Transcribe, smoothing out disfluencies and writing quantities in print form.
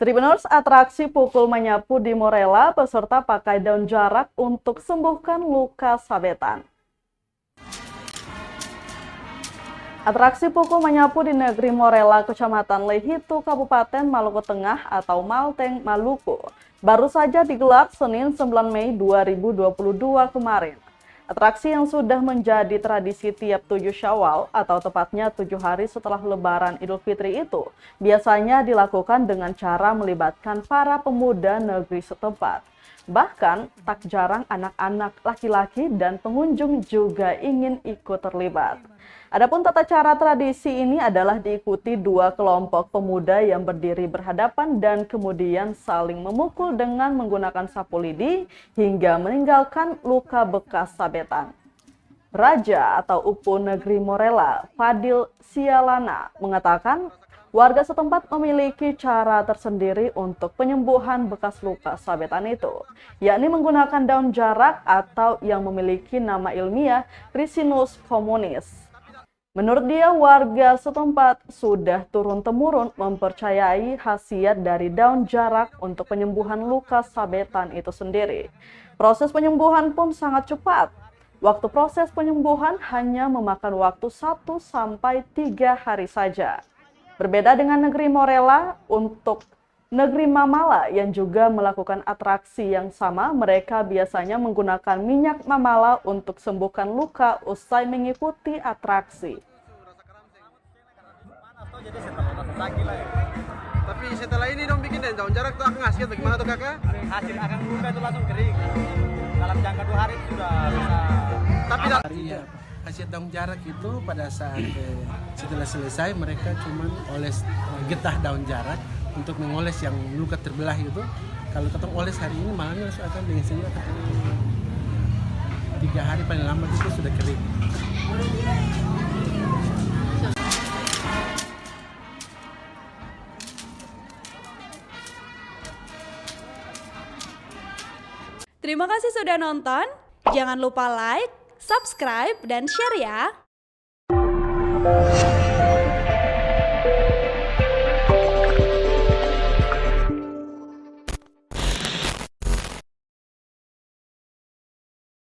Tribuners, atraksi pukul menyapu di Morella, peserta pakai daun jarak untuk sembuhkan luka sabetan. Atraksi pukul menyapu di negeri Morella, Kecamatan Lehitu, Kabupaten Maluku Tengah atau Malteng, Maluku, baru saja digelar Senin 9 Mei 2022 kemarin. Atraksi yang sudah menjadi tradisi tiap 7 Syawal atau tepatnya 7 hari setelah Lebaran Idul Fitri itu biasanya dilakukan dengan cara melibatkan para pemuda negeri setempat. Bahkan tak jarang anak-anak laki-laki dan pengunjung juga ingin ikut terlibat. Adapun tata cara tradisi ini adalah diikuti dua kelompok pemuda yang berdiri berhadapan dan kemudian saling memukul dengan menggunakan sapu lidi hingga meninggalkan luka bekas sabetan. Raja atau Upu Negeri Morella, Fadil Sialana, mengatakan warga setempat memiliki cara tersendiri untuk penyembuhan bekas luka sabetan itu, yakni menggunakan daun jarak atau yang memiliki nama ilmiah Ricinus communis. Menurut dia, warga setempat sudah turun-temurun mempercayai khasiat dari daun jarak untuk penyembuhan luka sabetan itu sendiri. Proses penyembuhan pun sangat cepat. Waktu proses penyembuhan hanya memakan waktu 1 sampai 3 hari saja. Berbeda dengan negeri Morella, untuk negeri Mamala yang juga melakukan atraksi yang sama, mereka biasanya menggunakan minyak mamala untuk sembuhkan luka usai mengikuti atraksi. Jadi tapi setelah ini dong bikin daun jarak tuh akan hasil bagaimana tuh kakak? Hasil akan luka itu langsung kering. Dalam jangka 2 hari sudah bisa. Tapi iya, hasil daun jarak itu pada saat setelah selesai mereka cuma oles getah daun jarak untuk mengoles yang luka terbelah itu. Kalau ketemu oles hari ini malamnya langsung akan dengan sendiri 3 hari paling lambat itu sudah kering. Terima kasih sudah nonton. Jangan lupa like, subscribe, dan share ya.